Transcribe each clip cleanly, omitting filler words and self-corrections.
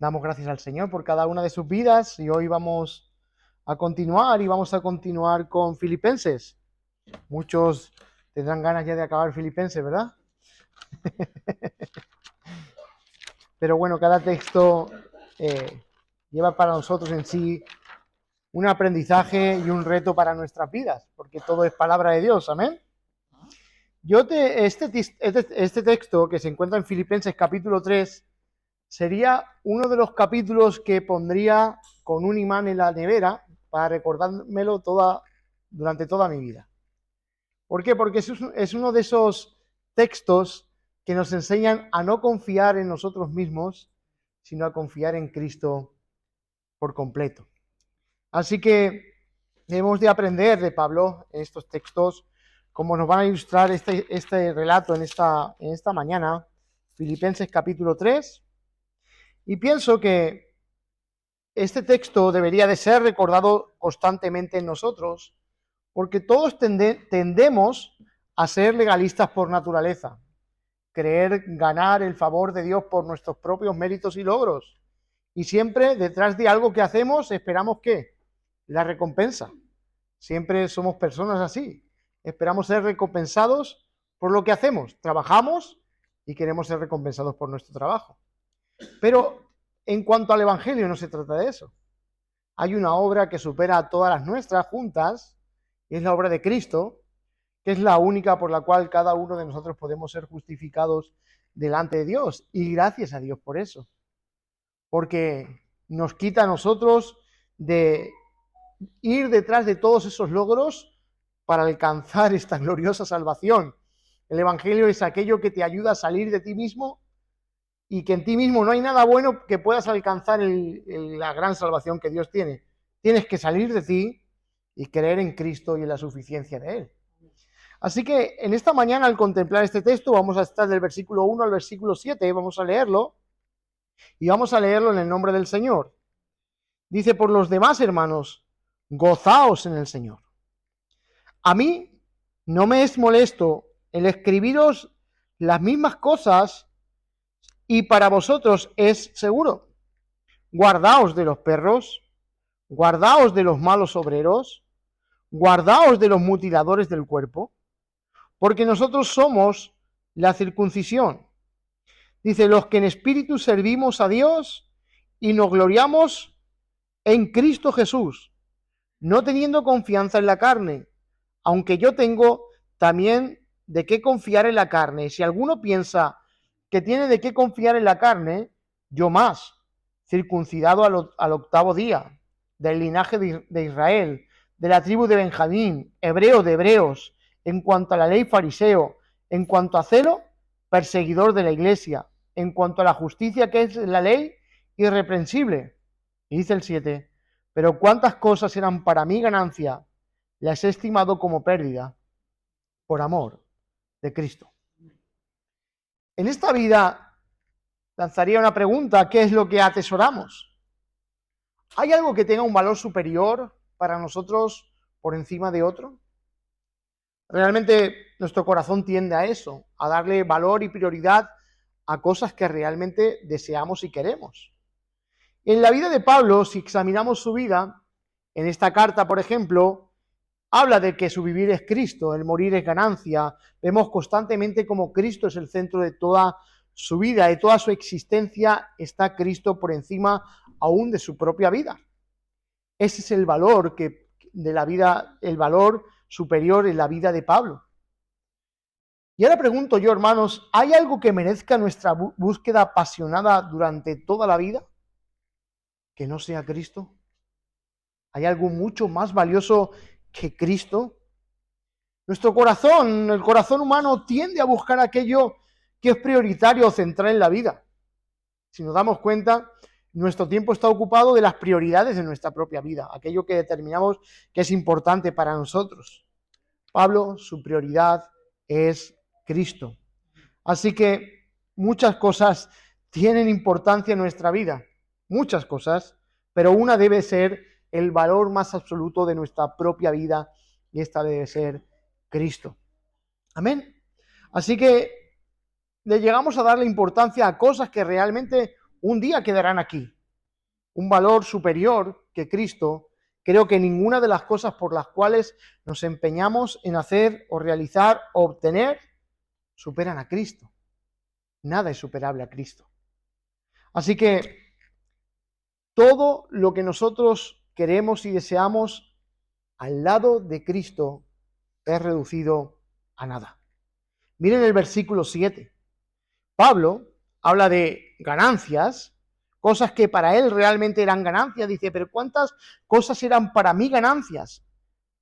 Damos gracias al Señor por cada una de sus vidas y hoy vamos a continuar con Filipenses. Muchos tendrán ganas ya de acabar Filipenses, ¿verdad? Pero bueno, cada texto lleva para nosotros en sí un aprendizaje y un reto para nuestras vidas, porque todo es palabra de Dios, amén. Este texto que se encuentra en Filipenses capítulo 3 sería uno de los capítulos que pondría con un imán en la nevera para recordármelo durante toda mi vida. ¿Por qué? Porque es uno de esos textos que nos enseñan a no confiar en nosotros mismos, sino a confiar en Cristo por completo. Así que debemos de aprender de Pablo en estos textos, como nos van a ilustrar este relato en esta mañana, Filipenses capítulo 3. Y pienso que este texto debería de ser recordado constantemente en nosotros, porque todos tendemos a ser legalistas por naturaleza, creer ganar el favor de Dios por nuestros propios méritos y logros. Y siempre detrás de algo que hacemos esperamos ¿qué? La recompensa. Siempre somos personas así. Esperamos ser recompensados por lo que hacemos. Trabajamos y queremos ser recompensados por nuestro trabajo. Pero en cuanto al Evangelio no se trata de eso. Hay una obra que supera a todas las nuestras juntas, y es la obra de Cristo, que es la única por la cual cada uno de nosotros podemos ser justificados delante de Dios. Y gracias a Dios por eso. Porque nos quita a nosotros de ir detrás de todos esos logros para alcanzar esta gloriosa salvación. El Evangelio es aquello que te ayuda a salir de ti mismo y que en ti mismo no hay nada bueno que puedas alcanzar la gran salvación que Dios tiene. Tienes que salir de ti y creer en Cristo y en la suficiencia de Él. Así que en esta mañana, al contemplar este texto, vamos a estar del versículo 1 al versículo 7, vamos a leerlo, y vamos a leerlo en el nombre del Señor. Dice, por los demás, hermanos, gozaos en el Señor. A mí no me es molesto el escribiros las mismas cosas y para vosotros es seguro. Guardaos de los perros, guardaos de los malos obreros, guardaos de los mutiladores del cuerpo, porque nosotros somos la circuncisión. Dice, los que en espíritu servimos a Dios y nos gloriamos en Cristo Jesús, no teniendo confianza en la carne, aunque yo tengo también de qué confiar en la carne. Si alguno piensa que tiene de qué confiar en la carne, yo más, circuncidado al octavo día, del linaje de Israel, de la tribu de Benjamín, hebreo de hebreos, en cuanto a la ley fariseo, en cuanto a celo, perseguidor de la iglesia, en cuanto a la justicia que es la ley, irreprensible. Y dice el 7, pero cuántas cosas eran para mí ganancia, las he estimado como pérdida por amor de Cristo. En esta vida lanzaría una pregunta, ¿qué es lo que atesoramos? ¿Hay algo que tenga un valor superior para nosotros por encima de otro? Realmente nuestro corazón tiende a eso, a darle valor y prioridad a cosas que realmente deseamos y queremos. En la vida de Pablo, si examinamos su vida, en esta carta, por ejemplo, habla de que su vivir es Cristo, el morir es ganancia. Vemos constantemente como Cristo es el centro de toda su vida, de toda su existencia está Cristo por encima aún de su propia vida. Ese es el valor de la vida, el valor superior en la vida de Pablo. Y ahora pregunto yo, hermanos, ¿hay algo que merezca nuestra búsqueda apasionada durante toda la vida que no sea Cristo? ¿Hay algo mucho más valioso que Cristo? Nuestro corazón, el corazón humano, tiende a buscar aquello que es prioritario o central en la vida. Si nos damos cuenta, nuestro tiempo está ocupado de las prioridades de nuestra propia vida, aquello que determinamos que es importante para nosotros. Pablo, su prioridad es Cristo. Así que muchas cosas tienen importancia en nuestra vida, muchas cosas, pero una debe ser el valor más absoluto de nuestra propia vida y esta debe ser Cristo. Amén. Así que le llegamos a darle importancia a cosas que realmente un día quedarán aquí. Un valor superior que Cristo, creo que ninguna de las cosas por las cuales nos empeñamos en hacer o realizar o obtener superan a Cristo. Nada es superable a Cristo. Así que todo lo que nosotros queremos y deseamos al lado de Cristo es reducido a nada. Miren el versículo 7. Pablo habla de ganancias, cosas que para él realmente eran ganancias. Dice, pero ¿cuántas cosas eran para mí ganancias?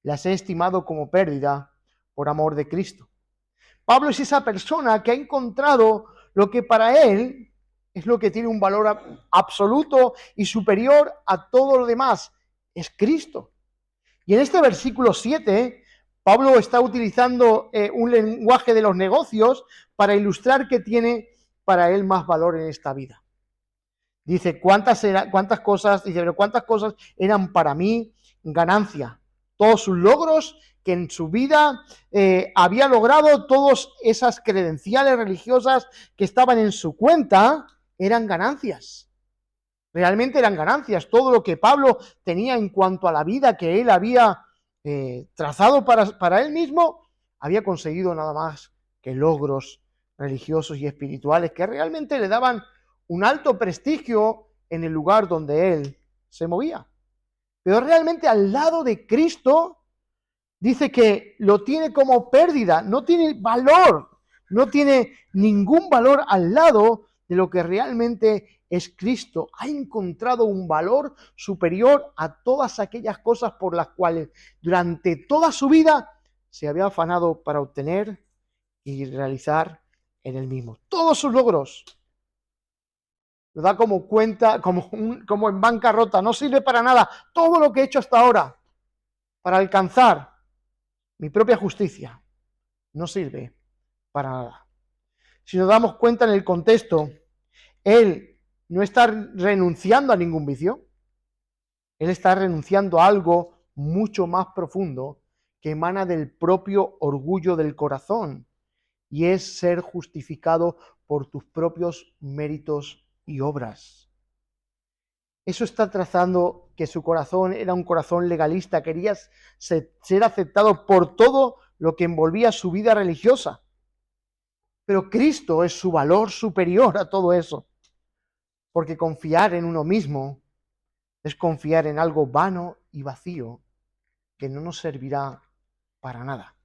Las he estimado como pérdida por amor de Cristo. Pablo es esa persona que ha encontrado lo que para él es lo que tiene un valor absoluto y superior a todo lo demás. Es Cristo. Y en este versículo 7, Pablo está utilizando un lenguaje de los negocios para ilustrar que tiene para él más valor en esta vida. Dice, ¿cuántas cosas? Dice, pero ¿cuántas cosas eran para mí ganancia? Todos sus logros que en su vida había logrado, todas esas credenciales religiosas que estaban en su cuenta, eran ganancias. Realmente eran ganancias. Todo lo que Pablo tenía en cuanto a la vida que él había trazado para él mismo, había conseguido nada más que logros religiosos y espirituales que realmente le daban un alto prestigio en el lugar donde él se movía. Pero realmente al lado de Cristo dice que lo tiene como pérdida, no tiene valor, no tiene ningún valor al lado de lo que realmente es Cristo. Ha encontrado un valor superior a todas aquellas cosas por las cuales durante toda su vida se había afanado para obtener y realizar en él mismo. Todos sus logros lo da como cuenta, como en bancarrota, no sirve para nada. Todo lo que he hecho hasta ahora para alcanzar mi propia justicia no sirve para nada. Si nos damos cuenta en el contexto, él no está renunciando a ningún vicio, él está renunciando a algo mucho más profundo que emana del propio orgullo del corazón, y es ser justificado por tus propios méritos y obras. Eso está trazando que su corazón era un corazón legalista, quería ser aceptado por todo lo que envolvía su vida religiosa. Pero Cristo es su valor superior a todo eso, porque confiar en uno mismo es confiar en algo vano y vacío que no nos servirá para nada.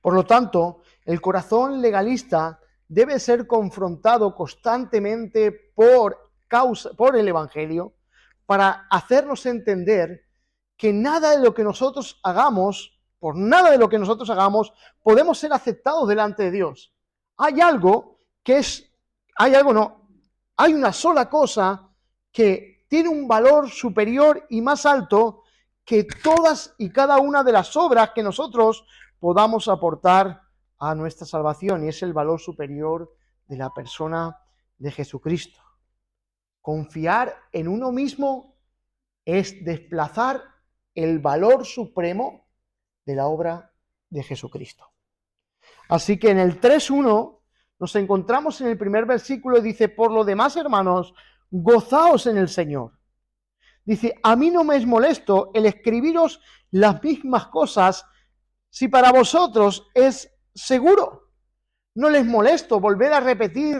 Por lo tanto, el corazón legalista debe ser confrontado constantemente por el Evangelio para hacernos entender que nada de lo que nosotros hagamos, por nada de lo que nosotros hagamos, podemos ser aceptados delante de Dios. Hay una sola cosa que tiene un valor superior y más alto que todas y cada una de las obras que nosotros podamos aportar a nuestra salvación, y es el valor superior de la persona de Jesucristo. Confiar en uno mismo es desplazar el valor supremo de la obra de Jesucristo. Así que en el 3.1 nos encontramos en el primer versículo y dice, por lo demás, hermanos, gozaos en el Señor. Dice, a mí no me es molesto el escribiros las mismas cosas si para vosotros es seguro. No les molesto volver a repetir.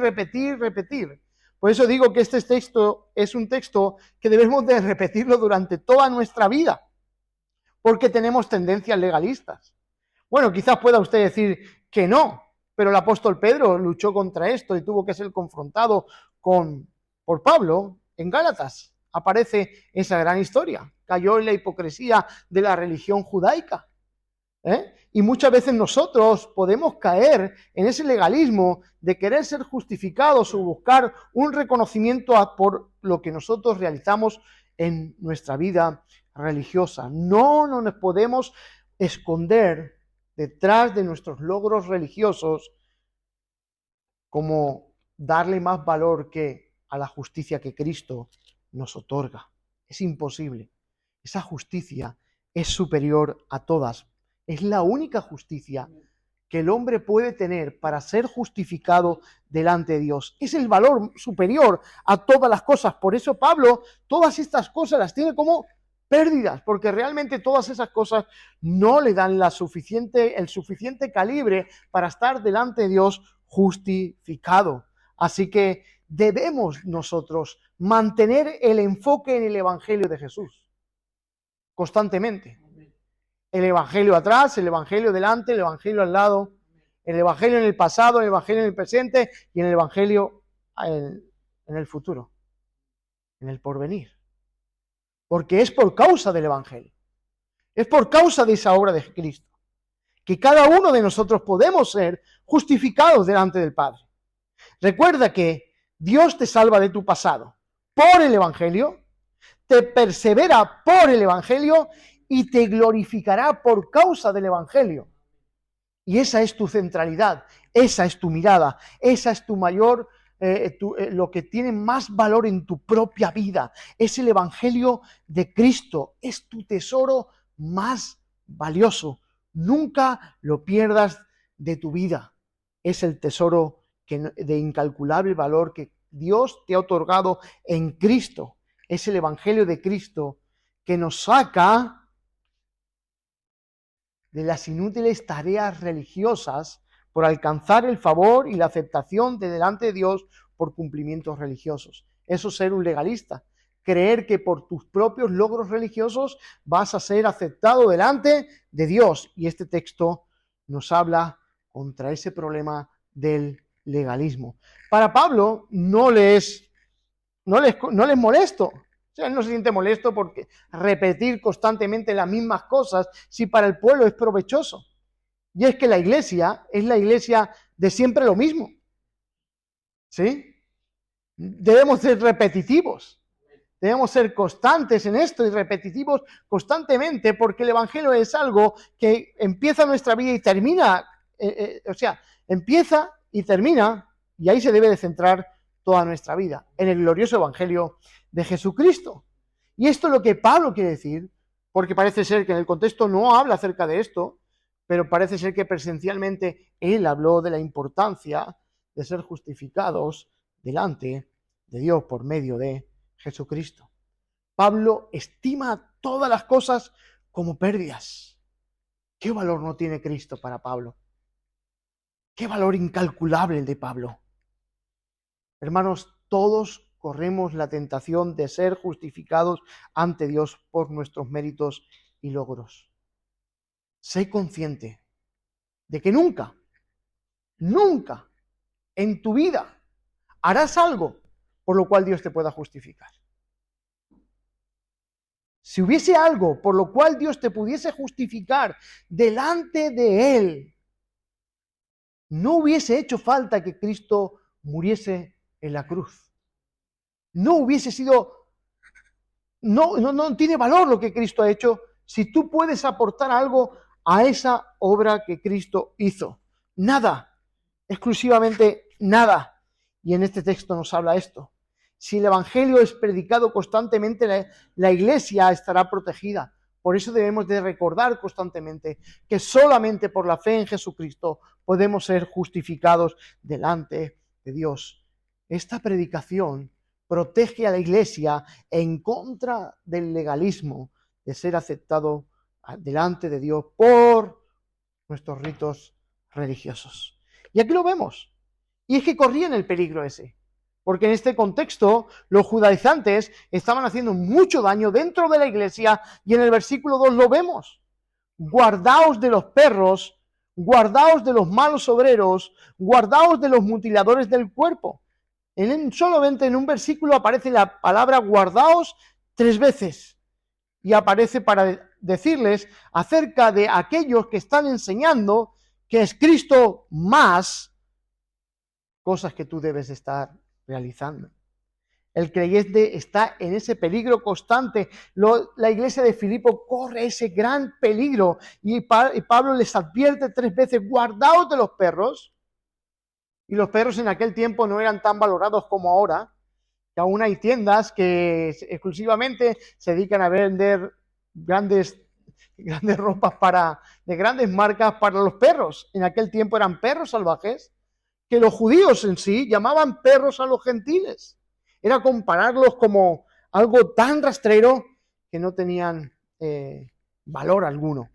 Por eso digo que este texto es un texto que debemos de repetirlo durante toda nuestra vida, porque tenemos tendencias legalistas. Bueno, quizás pueda usted decir que no, pero el apóstol Pedro luchó contra esto y tuvo que ser confrontado por Pablo en Gálatas. Aparece esa gran historia. Cayó en la hipocresía de la religión judaica. Y muchas veces nosotros podemos caer en ese legalismo de querer ser justificados o buscar un reconocimiento por lo que nosotros realizamos en nuestra vida religiosa. No nos podemos esconder detrás de nuestros logros religiosos como darle más valor que a la justicia que Cristo nos otorga. Es imposible. Esa justicia es superior a todas. Es la única justicia que el hombre puede tener para ser justificado delante de Dios. Es el valor superior a todas las cosas. Por eso Pablo todas estas cosas las tiene como pérdidas, porque realmente todas esas cosas no le dan el suficiente calibre para estar delante de Dios justificado. Así que debemos nosotros mantener el enfoque en el Evangelio de Jesús constantemente. El Evangelio atrás, el Evangelio delante, el Evangelio al lado, el Evangelio en el pasado, el Evangelio en el presente y en el Evangelio en el futuro, en el porvenir. Porque es por causa del Evangelio, es por causa de esa obra de Cristo, que cada uno de nosotros podemos ser justificados delante del Padre. Recuerda que Dios te salva de tu pasado por el Evangelio, te persevera por el Evangelio y te glorificará por causa del Evangelio. Y esa es tu centralidad, esa es tu mirada, esa es tu mayor, lo que tiene más valor en tu propia vida. Es el Evangelio de Cristo, es tu tesoro más valioso. Nunca lo pierdas de tu vida. Es el tesoro de incalculable valor que Dios te ha otorgado en Cristo. Es el Evangelio de Cristo que nos saca de las inútiles tareas religiosas por alcanzar el favor y la aceptación de delante de Dios por cumplimientos religiosos. Eso es ser un legalista. Creer que por tus propios logros religiosos vas a ser aceptado delante de Dios. Y este texto nos habla contra ese problema del legalismo. Para Pablo no le es molesto. O sea, él no se siente molesto porque repetir constantemente las mismas cosas si para el pueblo es provechoso. Y es que la iglesia es la iglesia de siempre lo mismo. ¿Sí? Debemos ser repetitivos. Debemos ser constantes en esto y repetitivos constantemente porque el Evangelio es algo que empieza nuestra vida y termina. Empieza y termina y ahí se debe de centrar toda nuestra vida, en el glorioso Evangelio de Jesucristo. Y esto es lo que Pablo quiere decir, porque parece ser que en el contexto no habla acerca de esto, pero parece ser que presencialmente él habló de la importancia de ser justificados delante de Dios por medio de Jesucristo. Pablo estima todas las cosas como pérdidas. ¿Qué valor no tiene Cristo para Pablo? ¿Qué valor incalculable el de Pablo? Hermanos, todos corremos la tentación de ser justificados ante Dios por nuestros méritos y logros. Sé consciente de que nunca en tu vida harás algo por lo cual Dios te pueda justificar. Si hubiese algo por lo cual Dios te pudiese justificar delante de Él, no hubiese hecho falta que Cristo muriese en la cruz. No hubiese sido, no tiene valor lo que Cristo ha hecho si tú puedes aportar algo a esa obra que Cristo hizo. Nada, exclusivamente nada. Y en este texto nos habla esto. Si el Evangelio es predicado constantemente, la iglesia estará protegida. Por eso debemos de recordar constantemente que solamente por la fe en Jesucristo podemos ser justificados delante de Dios. Esta predicación protege a la iglesia en contra del legalismo, de ser aceptado delante de Dios por nuestros ritos religiosos. Y aquí lo vemos. Y es que corrían el peligro ese. Porque en este contexto los judaizantes estaban haciendo mucho daño dentro de la iglesia y en el versículo 2 lo vemos. Guardaos de los perros, guardaos de los malos obreros, guardaos de los mutiladores del cuerpo. Solamente en un versículo aparece la palabra guardaos 3 veces y aparece para decirles acerca de aquellos que están enseñando que es Cristo más cosas que tú debes estar realizando. El creyente está en ese peligro constante. La iglesia de Filipo corre ese gran peligro y Pablo les advierte 3 veces, guardaos de los perros. Y los perros en aquel tiempo no eran tan valorados como ahora, que aún hay tiendas que exclusivamente se dedican a vender grandes grandes ropas de grandes marcas para los perros. En aquel tiempo eran perros salvajes que los judíos en sí llamaban perros a los gentiles. Era compararlos como algo tan rastrero que no tenían valor alguno.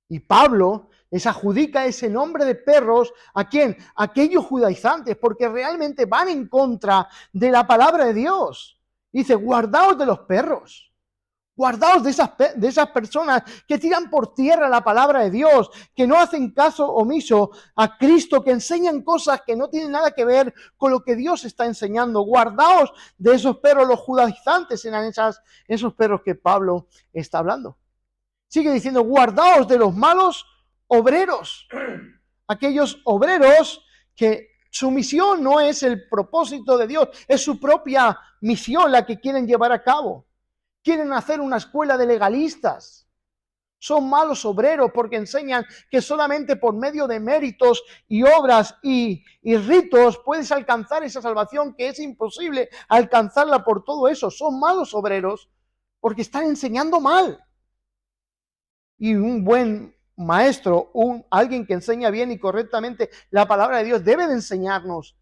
Y Pablo les adjudica ese nombre de perros ¿a quién? A aquellos judaizantes, porque realmente van en contra de la palabra de Dios. Dice, guardaos de los perros. Guardaos de esas personas que tiran por tierra la palabra de Dios, que no hacen caso omiso a Cristo, que enseñan cosas que no tienen nada que ver con lo que Dios está enseñando. Guardaos de esos perros, los judaizantes eran esos perros que Pablo está hablando. Sigue diciendo, guardaos de los malos obreros, aquellos obreros que su misión no es el propósito de Dios, es su propia misión la que quieren llevar a cabo. Quieren hacer una escuela de legalistas. Son malos obreros porque enseñan que solamente por medio de méritos y obras y ritos puedes alcanzar esa salvación, que es imposible alcanzarla por todo eso. Son malos obreros porque están enseñando mal. Y un buen maestro, alguien que enseña bien y correctamente la palabra de Dios, debe de enseñarnos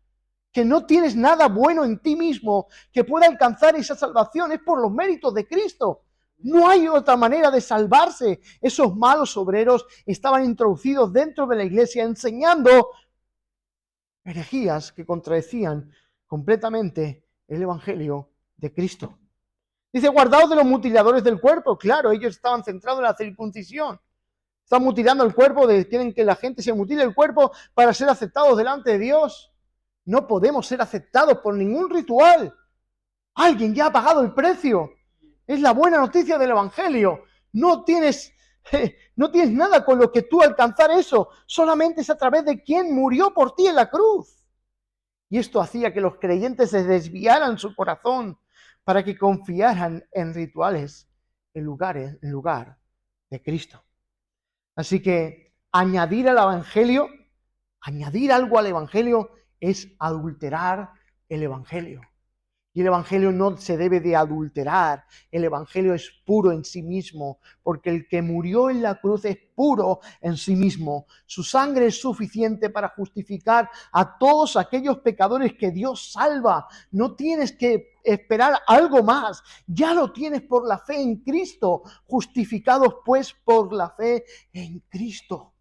que no tienes nada bueno en ti mismo que pueda alcanzar esa salvación, es por los méritos de Cristo. No hay otra manera de salvarse. Esos malos obreros estaban introducidos dentro de la iglesia enseñando herejías que contradecían completamente el evangelio de Cristo. Dice, guardaos de los mutiladores del cuerpo. Claro, ellos estaban centrados en la circuncisión. Están mutilando el cuerpo, quieren que la gente se mutile el cuerpo para ser aceptados delante de Dios. No podemos ser aceptados por ningún ritual. Alguien ya ha pagado el precio. Es la buena noticia del evangelio. No tienes nada con lo que tú alcanzar eso. Solamente es a través de quien murió por ti en la cruz. Y esto hacía que los creyentes se desviaran su corazón para que confiaran en rituales en lugar de Cristo. Así que añadir algo al evangelio es adulterar el evangelio. Y el evangelio no se debe de adulterar. El evangelio es puro en sí mismo, porque el que murió en la cruz es puro en sí mismo. Su sangre es suficiente para justificar a todos aquellos pecadores que Dios salva. No tienes que esperar algo más. Ya lo tienes por la fe en Cristo. Justificados pues por la fe en Cristo.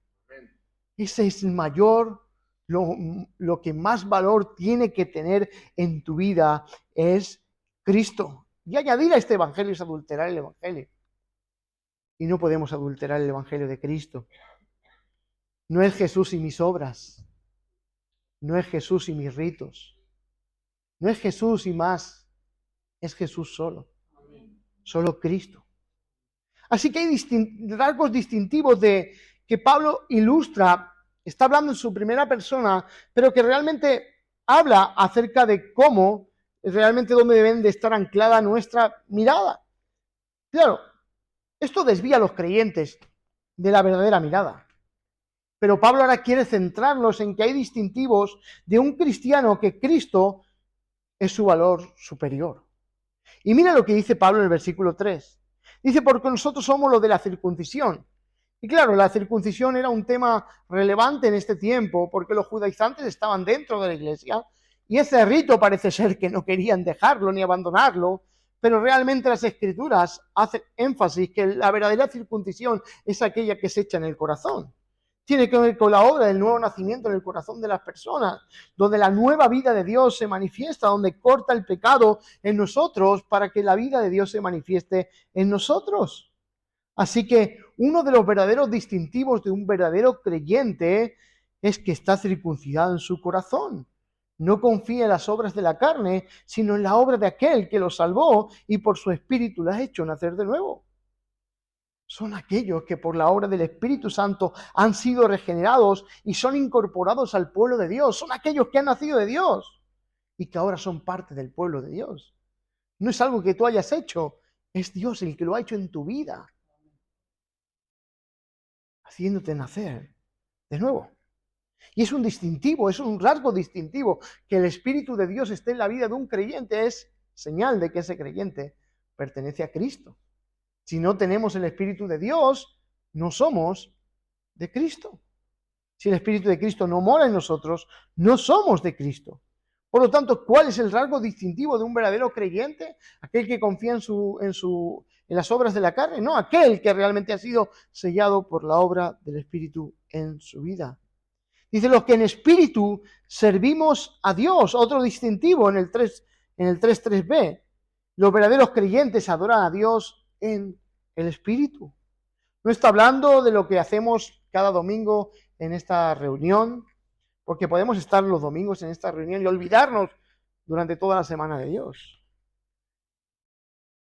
Ese es el mayor, lo que más valor tiene que tener en tu vida es Cristo. Y añadir a este evangelio es adulterar el evangelio. Y no podemos adulterar el evangelio de Cristo. No es Jesús y mis obras. No es Jesús y mis ritos. No es Jesús y más. Es Jesús solo. Solo Cristo. Así que hay rasgos distintivos que Pablo ilustra. Está hablando en su primera persona, pero que realmente habla acerca de cómo realmente dónde deben de estar anclada nuestra mirada. Claro, esto desvía a los creyentes de la verdadera mirada. Pero Pablo ahora quiere centrarnos en que hay distintivos de un cristiano que Cristo es su valor superior. Y mira lo que dice Pablo en el versículo 3. Dice, porque nosotros somos los de la circuncisión. Y claro, la circuncisión era un tema relevante en este tiempo porque los judaizantes estaban dentro de la iglesia y ese rito parece ser que no querían dejarlo ni abandonarlo, pero realmente las escrituras hacen énfasis que la verdadera circuncisión es aquella que se echa en el corazón. Tiene que ver con la obra del nuevo nacimiento en el corazón de las personas, donde la nueva vida de Dios se manifiesta, donde corta el pecado en nosotros para que la vida de Dios se manifieste en nosotros. Así que uno de los verdaderos distintivos de un verdadero creyente es que está circuncidado en su corazón. No confía en las obras de la carne, sino en la obra de aquel que lo salvó y por su espíritu lo ha hecho nacer de nuevo. Son aquellos que por la obra del Espíritu Santo han sido regenerados y son incorporados al pueblo de Dios. Son aquellos que han nacido de Dios y que ahora son parte del pueblo de Dios. No es algo que tú hayas hecho, es Dios el que lo ha hecho en tu vida, haciéndote nacer de nuevo. Y es un distintivo, es un rasgo distintivo. Que el Espíritu de Dios esté en la vida de un creyente es señal de que ese creyente pertenece a Cristo. Si no tenemos el Espíritu de Dios, no somos de Cristo. Si el Espíritu de Cristo no mora en nosotros, no somos de Cristo. Por lo tanto, ¿cuál es el rasgo distintivo de un verdadero creyente? ¿Aquel que confía en las obras de la carne? No, aquel que realmente ha sido sellado por la obra del Espíritu en su vida. Dice, los que en espíritu servimos a Dios. Otro distintivo en el 3.3b. Los verdaderos creyentes adoran a Dios en el espíritu. No está hablando de lo que hacemos cada domingo en esta reunión, porque podemos estar los domingos en esta reunión y olvidarnos durante toda la semana de Dios.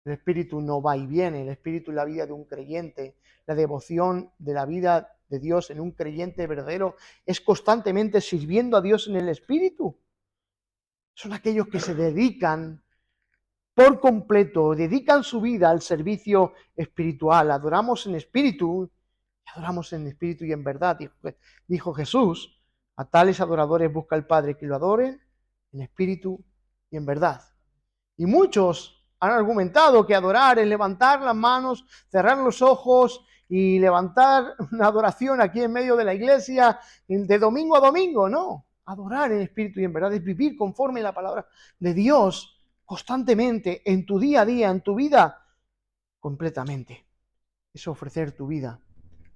El espíritu no va y viene, el espíritu en la vida de un creyente, la devoción de la vida de Dios en un creyente verdadero es constantemente sirviendo a Dios en el espíritu. Son aquellos que se dedican por completo, dedican su vida al servicio espiritual. Adoramos en espíritu y en verdad. Dijo Jesús, a tales adoradores busca el Padre que lo adoren en espíritu y en verdad. Y muchos han argumentado que adorar es levantar las manos, cerrar los ojos y levantar una adoración aquí en medio de la iglesia de domingo a domingo. No, adorar en espíritu y en verdad es vivir conforme a la palabra de Dios constantemente, en tu día a día, en tu vida, completamente. Es ofrecer tu vida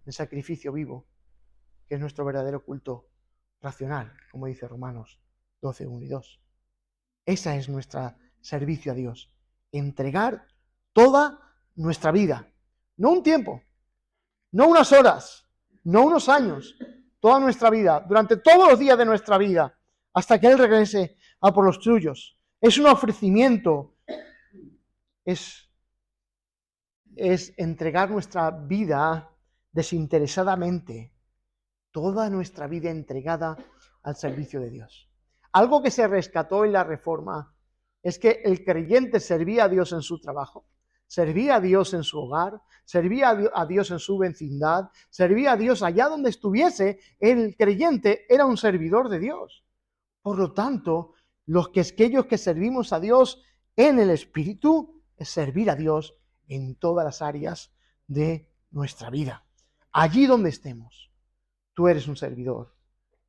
en sacrificio vivo, que es nuestro verdadero culto racional, como dice Romanos 12, 1 y 2. Esa es nuestro servicio a Dios. Entregar toda nuestra vida. No un tiempo, no unas horas, no unos años, toda nuestra vida, durante todos los días de nuestra vida, hasta que Él regrese a por los suyos. Es un ofrecimiento, es entregar nuestra vida desinteresadamente, toda nuestra vida entregada al servicio de Dios. Algo que se rescató en la Reforma es que el creyente servía a Dios en su trabajo, servía a Dios en su hogar, servía a Dios en su vecindad, servía a Dios allá donde estuviese. El creyente era un servidor de Dios. Por lo tanto, aquellos que servimos a Dios en el Espíritu es servir a Dios en todas las áreas de nuestra vida. Allí donde estemos, tú eres un servidor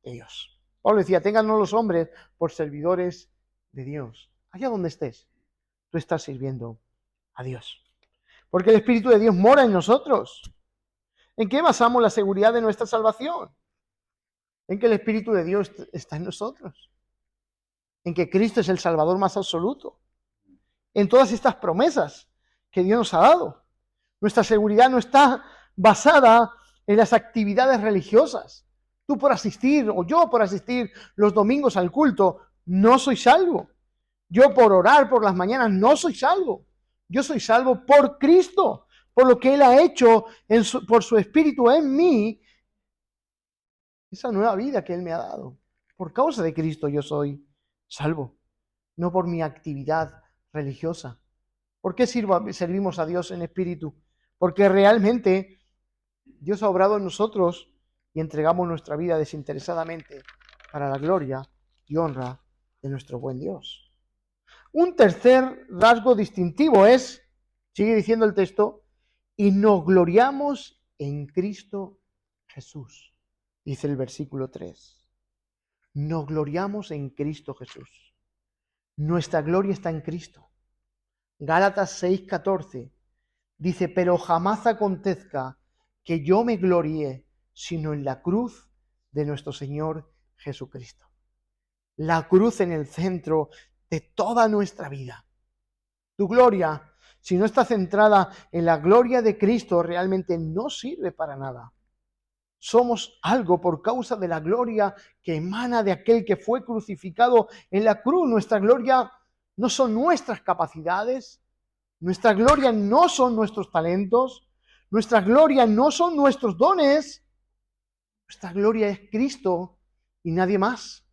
de Dios. Pablo decía, téngannos los hombres por servidores de Dios. Allá donde estés, tú estás sirviendo a Dios. Porque el Espíritu de Dios mora en nosotros. ¿En qué basamos la seguridad de nuestra salvación? En que el Espíritu de Dios está en nosotros. En que Cristo es el Salvador más absoluto. En todas estas promesas que Dios nos ha dado. Nuestra seguridad no está basada en las actividades religiosas. Tú por asistir o yo por asistir los domingos al culto, no soy salvo. Yo por orar por las mañanas no soy salvo. Yo soy salvo por Cristo, por lo que Él ha hecho por su Espíritu en mí, esa nueva vida que Él me ha dado. Por causa de Cristo yo soy salvo, no por mi actividad religiosa. ¿Por qué servimos a Dios en espíritu? Porque realmente Dios ha obrado en nosotros y entregamos nuestra vida desinteresadamente para la gloria y honra de nuestro buen Dios. Un tercer rasgo distintivo es, sigue diciendo el texto, y nos gloriamos en Cristo Jesús, dice el versículo 3. Nos gloriamos en Cristo Jesús. Nuestra gloria está en Cristo. Gálatas 6:14 dice, pero jamás acontezca que yo me gloríe, sino en la cruz de nuestro Señor Jesucristo. La cruz en el centro de toda nuestra vida. Tu gloria, si no está centrada en la gloria de Cristo, realmente no sirve para nada. Somos algo por causa de la gloria que emana de aquel que fue crucificado en la cruz. Nuestra gloria no son nuestras capacidades, nuestra gloria no son nuestros talentos, nuestra gloria no son nuestros dones, nuestra gloria es Cristo y nadie más.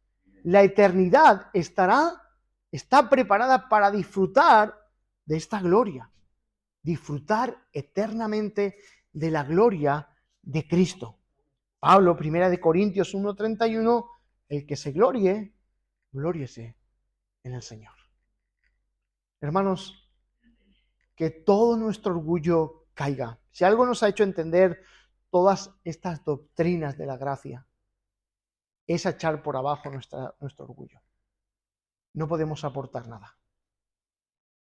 La eternidad está preparada para disfrutar de esta gloria, disfrutar eternamente de la gloria de Cristo. Pablo, 1 Corintios 1:31, el que se glorie, glóriese en el Señor. Hermanos, que todo nuestro orgullo caiga. Si algo nos ha hecho entender todas estas doctrinas de la gracia, es echar por abajo nuestro orgullo. No podemos aportar nada.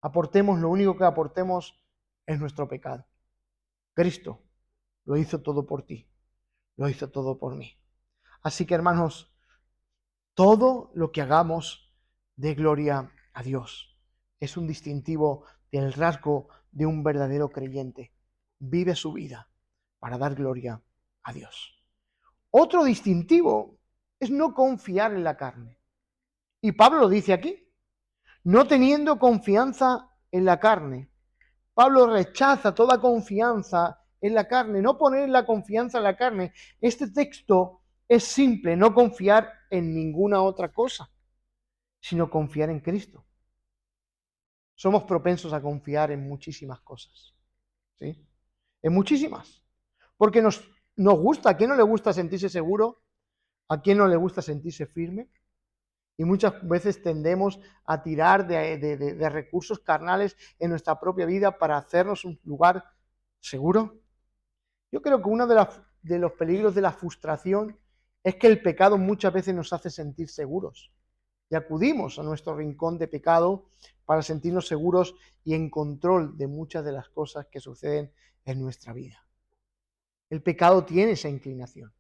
Aportemos, lo único que aportemos es nuestro pecado. Cristo lo hizo todo por ti, lo hizo todo por mí. Así que, hermanos, todo lo que hagamos dé gloria a Dios. Es un distintivo del rasgo de un verdadero creyente. Vive su vida para dar gloria a Dios. Otro distintivo es no confiar en la carne. Y Pablo lo dice aquí, no teniendo confianza en la carne. Pablo rechaza toda confianza en la carne, no poner la confianza en la carne. Este texto es simple, no confiar en ninguna otra cosa, sino confiar en Cristo. Somos propensos a confiar en muchísimas cosas, ¿sí? En muchísimas. Porque nos gusta, ¿a quién no le gusta sentirse seguro? ¿A quién no le gusta sentirse firme? Y muchas veces tendemos a tirar de recursos carnales en nuestra propia vida para hacernos un lugar seguro. Yo creo que uno de los peligros de la frustración es que el pecado muchas veces nos hace sentir seguros. Y acudimos a nuestro rincón de pecado para sentirnos seguros y en control de muchas de las cosas que suceden en nuestra vida. El pecado tiene esa inclinación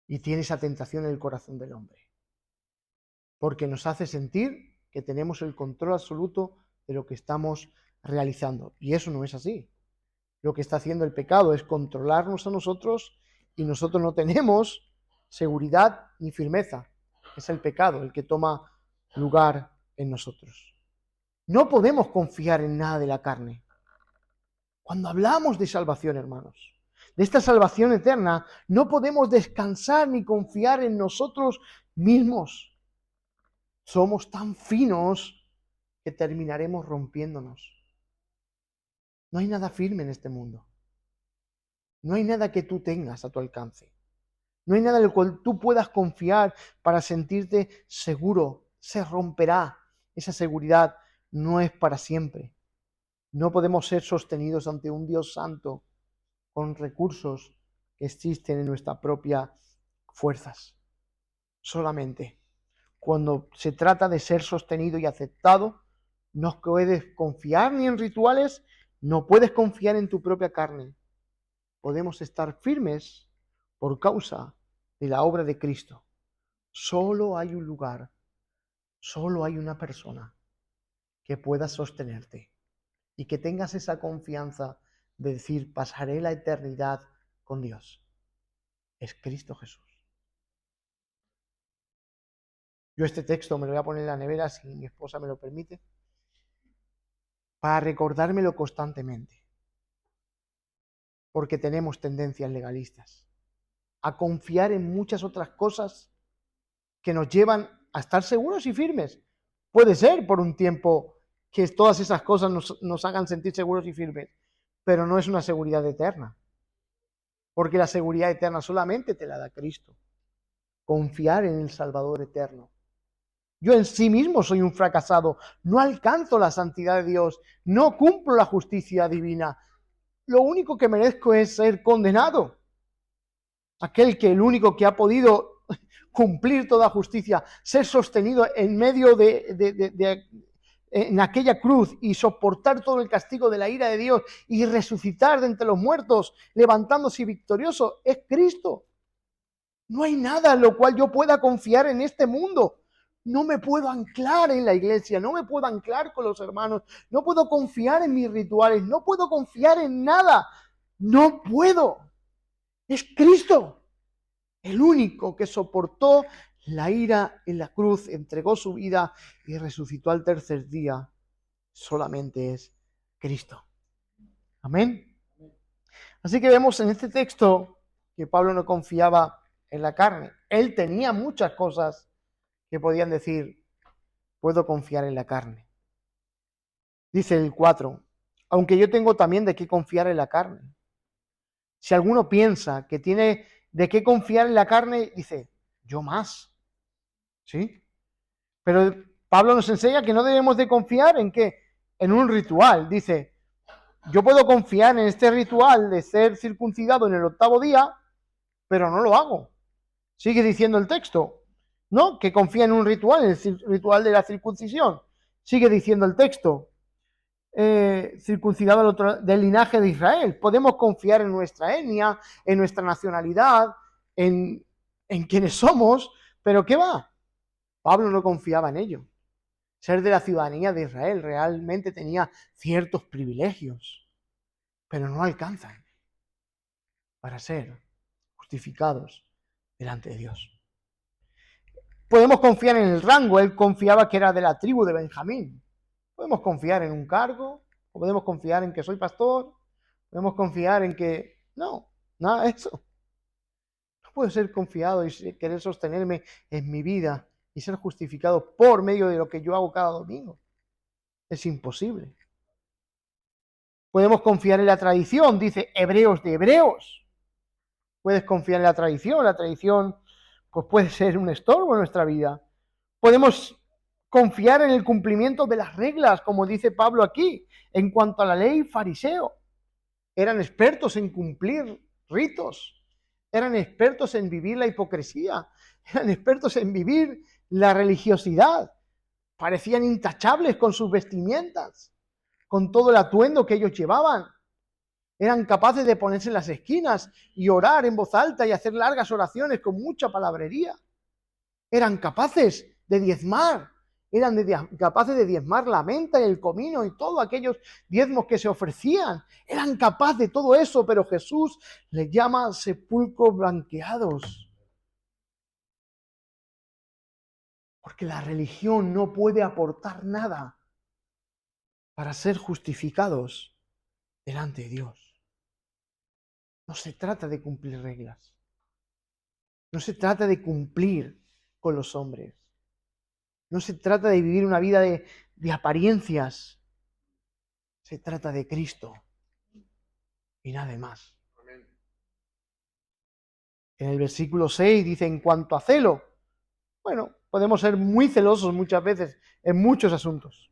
y tiene esa tentación en el corazón del hombre, porque nos hace sentir que tenemos el control absoluto de lo que estamos realizando. Y eso no es así. Lo que está haciendo el pecado es controlarnos a nosotros y nosotros no tenemos seguridad ni firmeza. Es el pecado el que toma lugar en nosotros. No podemos confiar en nada de la carne. Cuando hablamos de salvación, hermanos, de esta salvación eterna, no podemos descansar ni confiar en nosotros mismos. Somos tan finos que terminaremos rompiéndonos. No hay nada firme en este mundo. No hay nada que tú tengas a tu alcance. No hay nada en el cual tú puedas confiar para sentirte seguro. Se romperá. Esa seguridad no es para siempre. No podemos ser sostenidos ante un Dios santo con recursos que existen en nuestras propias fuerzas. Solamente cuando se trata de ser sostenido y aceptado, no puedes confiar ni en rituales, no puedes confiar en tu propia carne. Podemos estar firmes por causa de la obra de Cristo. Solo hay un lugar, solo hay una persona que pueda sostenerte y que tengas esa confianza de decir, pasaré la eternidad con Dios. Es Cristo Jesús. Yo este texto me lo voy a poner en la nevera, si mi esposa me lo permite, para recordármelo constantemente, porque tenemos tendencias legalistas a confiar en muchas otras cosas que nos llevan a estar seguros y firmes. Puede ser por un tiempo que todas esas cosas nos hagan sentir seguros y firmes, pero no es una seguridad eterna, porque la seguridad eterna solamente te la da Cristo. Confiar en el Salvador eterno. Yo en sí mismo soy un fracasado, no alcanzo la santidad de Dios, no cumplo la justicia divina. Lo único que merezco es ser condenado. Aquel que el único que ha podido cumplir toda justicia, ser sostenido en medio en aquella cruz y soportar todo el castigo de la ira de Dios y resucitar de entre los muertos, levantándose victorioso, es Cristo. No hay nada en lo cual yo pueda confiar en este mundo. No me puedo anclar en la iglesia, no me puedo anclar con los hermanos, no puedo confiar en mis rituales, no puedo confiar en nada. No puedo. Es Cristo, el único que soportó la ira en la cruz, entregó su vida y resucitó al tercer día. Solamente es Cristo. Amén. Así que vemos en este texto que Pablo no confiaba en la carne. Él tenía muchas cosas que podían decir, puedo confiar en la carne. Dice el 4, aunque yo tengo también de qué confiar en la carne. Si alguno piensa que tiene de qué confiar en la carne, dice, yo más. ¿Sí? Pero Pablo nos enseña que no debemos de confiar en qué, en un ritual. Dice, Yo puedo confiar en este ritual de ser circuncidado en el 8º día, pero no lo hago. Sigue diciendo el texto, ¿no? Que confía en un ritual, en el ritual de la circuncisión. Sigue diciendo el texto, circuncidado del linaje de Israel. Podemos confiar en nuestra etnia, en nuestra nacionalidad, en quienes somos, pero ¿qué va? Pablo no confiaba en ello. Ser de la ciudadanía de Israel realmente tenía ciertos privilegios, pero no alcanzan para ser justificados delante de Dios. Podemos confiar en el rango, él confiaba que era de la tribu de Benjamín. Podemos confiar en un cargo, o podemos confiar en que soy pastor, podemos confiar en que... No, nada de eso. No puedo ser confiado y querer sostenerme en mi vida y ser justificado por medio de lo que yo hago cada domingo. Es imposible. Podemos confiar en la tradición, dice Hebreos de Hebreos. Puedes confiar en la tradición pues puede ser un estorbo en nuestra vida. Podemos confiar en el cumplimiento de las reglas, como dice Pablo aquí, en cuanto a la ley fariseo. Eran expertos en cumplir ritos, eran expertos en vivir la hipocresía, eran expertos en vivir la religiosidad. Parecían intachables con sus vestimentas, con todo el atuendo que ellos llevaban. Eran capaces de ponerse en las esquinas y orar en voz alta y hacer largas oraciones con mucha palabrería. Eran capaces de diezmar, capaces de diezmar la menta y el comino y todos aquellos diezmos que se ofrecían. Eran capaces de todo eso, pero Jesús les llama sepulcros blanqueados. Porque la religión no puede aportar nada para ser justificados delante de Dios. No se trata de cumplir reglas. No se trata de cumplir con los hombres. No se trata de vivir una vida de apariencias. Se trata de Cristo y nada más. En el versículo 6 dice, en cuanto a celo, bueno, podemos ser muy celosos muchas veces en muchos asuntos.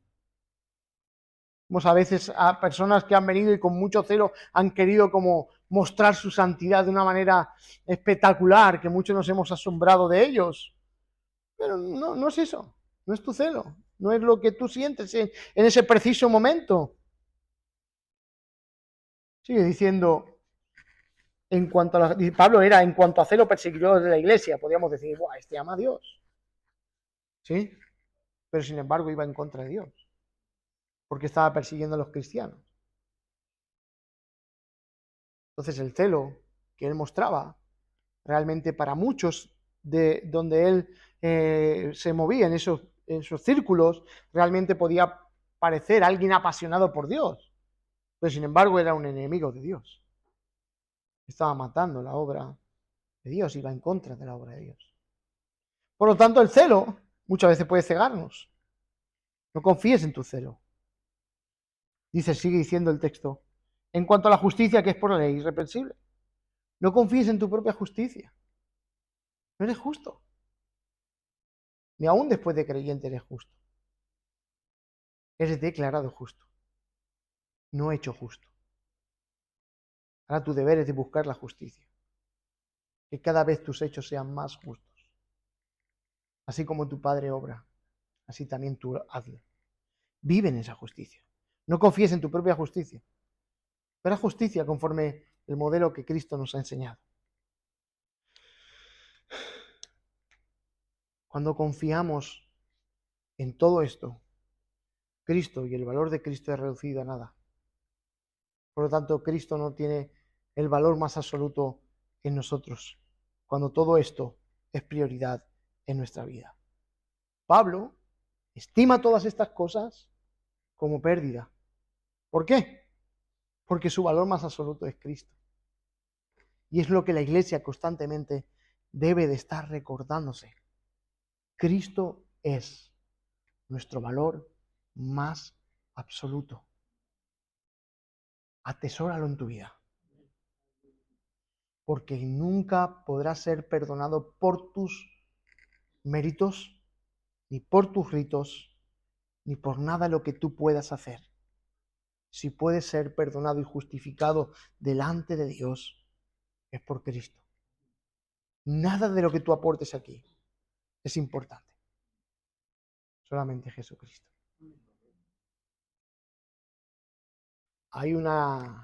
Vemos a veces a personas que han venido y con mucho celo han querido como mostrar su santidad de una manera espectacular, que muchos nos hemos asombrado de ellos. Pero no es eso, no es tu celo, no es lo que tú sientes en ese preciso momento. Sigue diciendo, Pablo era en cuanto a celo perseguidor de la iglesia, podríamos decir, ¡buah, este ama a Dios! ¿Sí? Pero sin embargo iba en contra de Dios, porque estaba persiguiendo a los cristianos. Entonces el celo que él mostraba, realmente para muchos de donde él se movía en esos círculos, realmente podía parecer alguien apasionado por Dios, pero sin embargo era un enemigo de Dios. Estaba matando la obra de Dios, iba en contra de la obra de Dios. Por lo tanto, el celo muchas veces puede cegarnos. No confíes en tu celo. Dice, sigue diciendo el texto, en cuanto a la justicia que es por la ley irreprensible. No confíes en tu propia justicia. No eres justo. Ni aún después de creyente eres justo. Eres declarado justo. No hecho justo. Ahora tu deber es de buscar la justicia. Que cada vez tus hechos sean más justos. Así como tu Padre obra, así también tú hazlo. Vive en esa justicia. No confíes en tu propia justicia. Pero justicia conforme el modelo que Cristo nos ha enseñado. Cuando confiamos en todo esto, Cristo y el valor de Cristo es reducido a nada. Por lo tanto, Cristo no tiene el valor más absoluto en nosotros, cuando todo esto es prioridad en nuestra vida. Pablo estima todas estas cosas como pérdida. ¿Por qué? Porque su valor más absoluto es Cristo. Y es lo que la iglesia constantemente debe de estar recordándose. Cristo es nuestro valor más absoluto. Atesóralo en tu vida. Porque nunca podrás ser perdonado por tus méritos, ni por tus ritos, ni por nada lo que tú puedas hacer, si puedes ser perdonado y justificado delante de Dios, es por Cristo. Nada de lo que tú aportes aquí es importante. Solamente Jesucristo. Hay una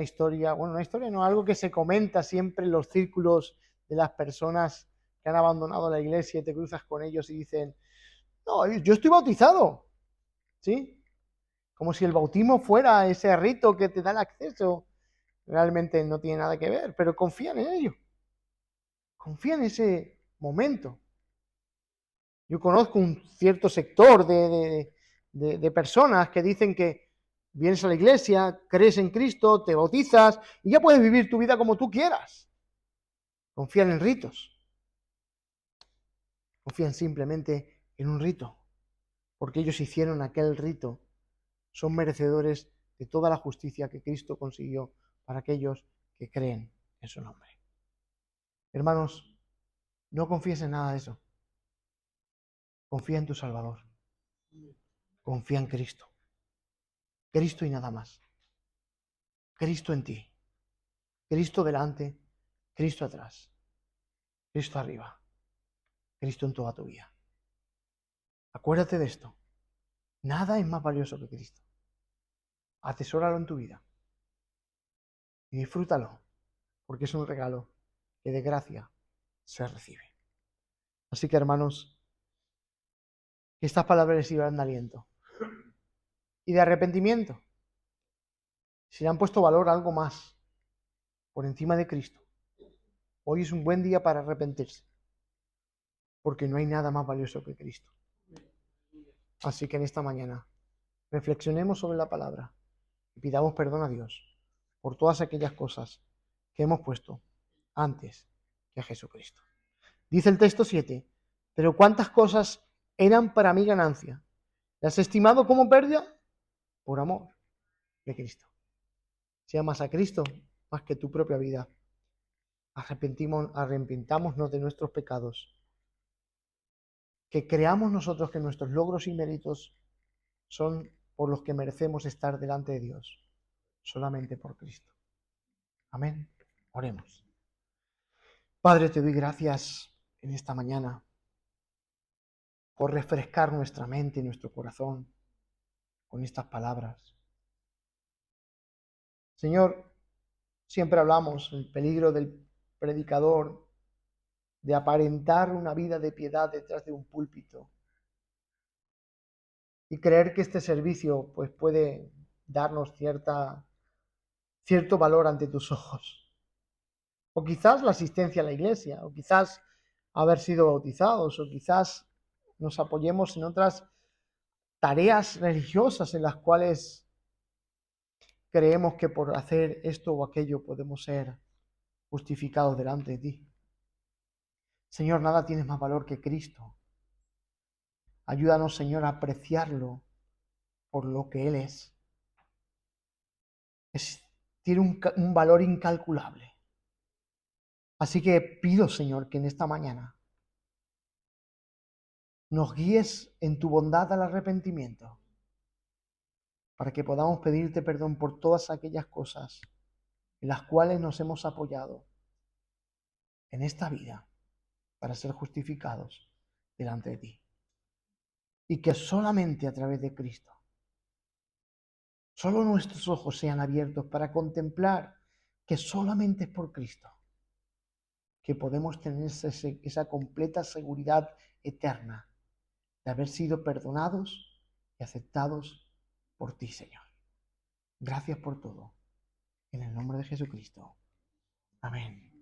historia, bueno, una historia no, algo que se comenta siempre en los círculos de las personas que han abandonado la iglesia y te cruzas con ellos y dicen, no, yo estoy bautizado, ¿sí? Como si el bautismo fuera ese rito que te da el acceso. Realmente no tiene nada que ver, pero confían en ello. Confía en ese momento. Yo conozco un cierto sector de personas que dicen que vienes a la iglesia, crees en Cristo, te bautizas y ya puedes vivir tu vida como tú quieras. Confían en ritos. Confían simplemente en un rito. Porque ellos hicieron aquel rito. Son merecedores de toda la justicia que Cristo consiguió para aquellos que creen en su nombre. Hermanos, no confíes en nada de eso. Confía en tu Salvador. Confía en Cristo. Cristo y nada más. Cristo en ti. Cristo delante, Cristo atrás. Cristo arriba. Cristo en toda tu vida. Acuérdate de esto. Nada es más valioso que Cristo. Atesóralo en tu vida. Y disfrútalo. Porque es un regalo que de gracia se recibe. Así que, hermanos, que estas palabras les sirvan de aliento y de arrepentimiento. Si le han puesto valor a algo más por encima de Cristo, hoy es un buen día para arrepentirse, porque no hay nada más valioso que Cristo. Así que en esta mañana reflexionemos sobre la palabra y pidamos perdón a Dios por todas aquellas cosas que hemos puesto antes que a Jesucristo. Dice el texto 7, pero ¿cuántas cosas eran para mí ganancia? ¿Las he estimado como pérdida? Por amor de Cristo. Si amas a Cristo más que tu propia vida, arrepentámonos de nuestros pecados. Que creamos nosotros que nuestros logros y méritos son por los que merecemos estar delante de Dios, solamente por Cristo. Amén. Oremos. Padre, te doy gracias en esta mañana por refrescar nuestra mente y nuestro corazón con estas palabras. Señor, siempre hablamos del peligro del predicador de aparentar una vida de piedad detrás de un púlpito y creer que este servicio pues puede darnos cierto valor ante tus ojos. O quizás la asistencia a la iglesia, o quizás haber sido bautizados, o quizás nos apoyemos en otras tareas religiosas en las cuales creemos que por hacer esto o aquello podemos ser justificados delante de ti. Señor, nada tiene más valor que Cristo. Ayúdanos, Señor, a apreciarlo por lo que Él es. Tiene un valor incalculable. Así que pido, Señor, que en esta mañana nos guíes en tu bondad al arrepentimiento, para que podamos pedirte perdón por todas aquellas cosas en las cuales nos hemos apoyado en esta vida para ser justificados delante de ti. Y que solamente a través de Cristo, solo nuestros ojos sean abiertos para contemplar que solamente es por Cristo que podemos tener esa completa seguridad eterna de haber sido perdonados y aceptados por ti, Señor. Gracias por todo. En el nombre de Jesucristo. Amén.